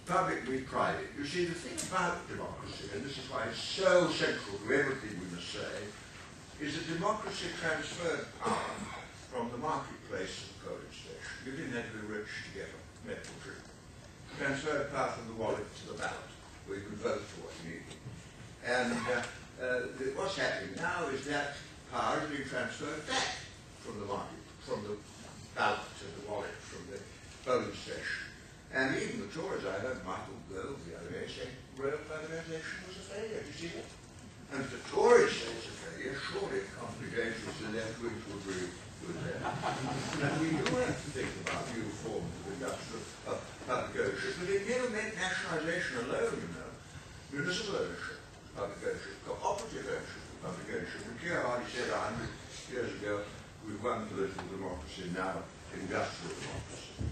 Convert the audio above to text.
public meet private. You see, the thing about democracy, and this is why it's so central to everything we must say, is that democracy transferred power from the marketplace to the polling station. You didn't have to be rich to get a medical treatment. Transferred power from the wallet to the ballot, where you could vote for what you needed. And what's happening now is that power is being transferred back from the market, from the ballot to the wallet, from the polling station. And even the Tories, I heard Michael Gove the other day say, royal privatisation was a failure. You see that? And if the Tories say it's a failure, surely complications and left wing to agree with that. And we do have to think about new forms of industrial public ownership, but it never meant nationalisation alone, you know. Municipal ownership, public ownership, cooperative ownership, public ownership. And Keir Hardie said 100 years ago, we've won political democracy, now industrial democracy.